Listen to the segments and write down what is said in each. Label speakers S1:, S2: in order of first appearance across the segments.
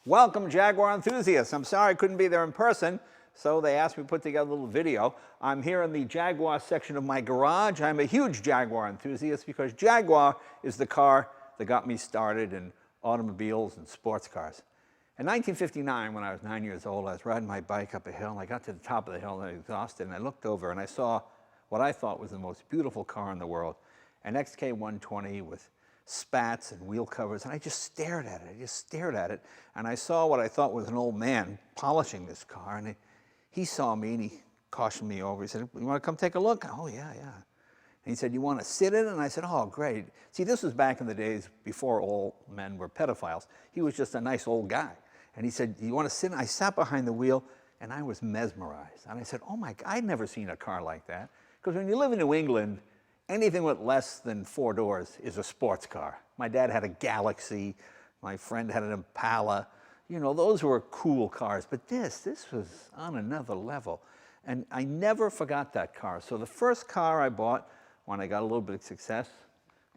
S1: Welcome, Jaguar enthusiasts. I'm sorry I couldn't be there in person, so they asked me to put together a little video. I'm here in the Jaguar section of my garage. I'm a huge Jaguar enthusiast because Jaguar is the car that got me started in automobiles and sports cars. In 1959, when I was 9 years old, I was riding my bike up a hill, and I got to the top of the hill and I was exhausted, and I looked over and I saw what I thought was the most beautiful car in the world, an XK120 with spats and wheel covers, and I just stared at it. And I saw what I thought was an old man polishing this car, and he saw me and he cautioned me over. He said, "You want to come take a look?" "Oh, yeah. And he said, "You want to sit in it?" And I said, "Oh, great." See, this was back in the days before all men were pedophiles. He was just a nice old guy. And he said, "You want to sit in?" I sat behind the wheel, and I was mesmerized. And I said, "Oh, my God, I'd never seen a car like that." Because when you live in New England, anything with less than 4 doors is a sports car. My dad had a Galaxy. My friend had an Impala. You know, those were cool cars. But this was on another level. And I never forgot that car. So the first car I bought when I got a little bit of success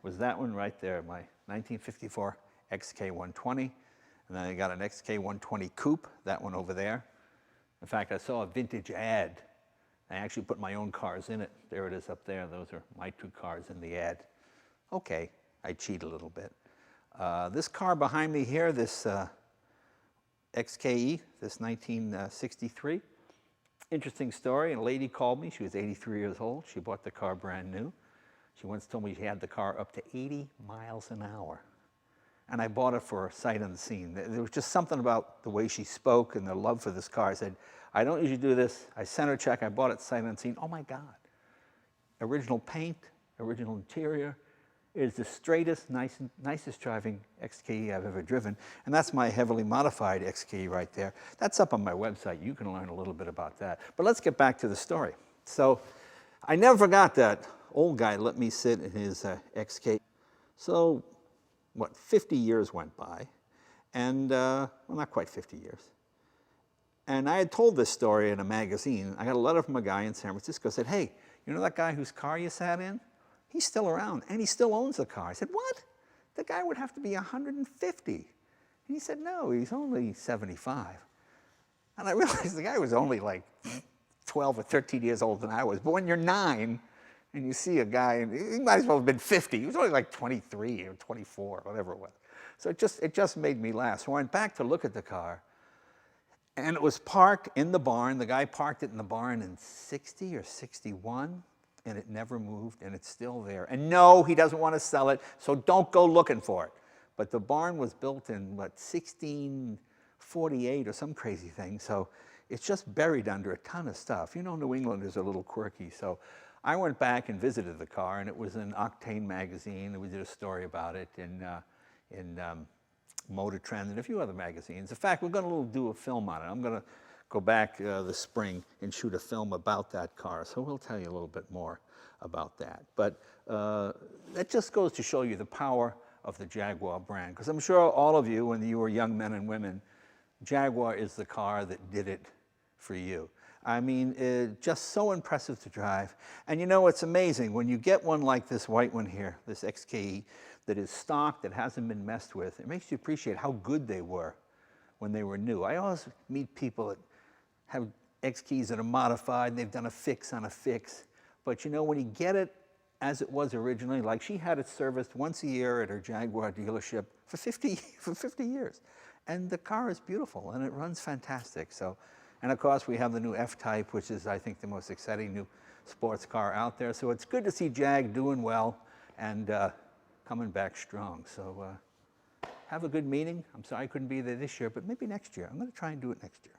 S1: was that one right there, my 1954 XK120. And then I got an XK120 Coupe, that one over there. In fact, I saw a vintage ad. I actually put my own cars in it. There it is up there. Those are my 2 cars in the ad. Okay, I cheat a little bit. This car behind me here, this XKE, this 1963. Interesting story. A lady called me. She was 83 years old. She bought the car brand new. She once told me she had the car up to 80 miles an hour. And I bought it for sight unseen. There was just something about the way she spoke and the love for this car. I said, "I don't usually do this." I sent her a check. I bought it sight unseen. Oh, my God. Original paint, original interior. It is the straightest, nicest driving XKE I've ever driven. And that's my heavily modified XKE right there. That's up on my website. You can learn a little bit about that. But let's get back to the story. So I never forgot that old guy let me sit in his XK. So, 50 years went by, and, well, not quite 50 years. And I had told this story in a magazine. I got a letter from a guy in San Francisco who said, "Hey, you know that guy whose car you sat in? He's still around, and he still owns the car." I said, "What? The guy would have to be 150. And he said, "No, he's only 75. And I realized the guy was only like 12 or 13 years older than I was. But when you're 9, and you see a guy, and he might as well have been 50. He was only like 23 or 24, whatever it was. So it just made me laugh. So I went back to look at the car, and it was parked in the barn. The guy parked it in the barn in 60 or 61, and it never moved, and it's still there. And no, he doesn't want to sell it, so don't go looking for it. But the barn was built in, 1648 or some crazy thing, so it's just buried under a ton of stuff. You know, New Englanders are a little quirky, so I went back and visited the car, and it was in Octane magazine, and we did a story about it in Motor Trend and a few other magazines. In fact, we're going to do a film on it. I'm going to go back this spring and shoot a film about that car, so we'll tell you a little bit more about that. But that just goes to show you the power of the Jaguar brand, because I'm sure all of you, when you were young men and women, Jaguar is the car that did it for you. I mean, just so impressive to drive. And you know, it's amazing. When you get one like this white one here, this XKE, that is stock, that hasn't been messed with, it makes you appreciate how good they were when they were new. I always meet people that have XKEs that are modified, and they've done a fix on a fix. But you know, when you get it as it was originally, like she had it serviced once a year at her Jaguar dealership for 50 years. And the car is beautiful, and it runs fantastic. So. And of course, we have the new F-Type, which is, I think, the most exciting new sports car out there. So it's good to see Jag doing well and coming back strong. So have a good meeting. I'm sorry I couldn't be there this year, but maybe next year. I'm going to try and do it next year.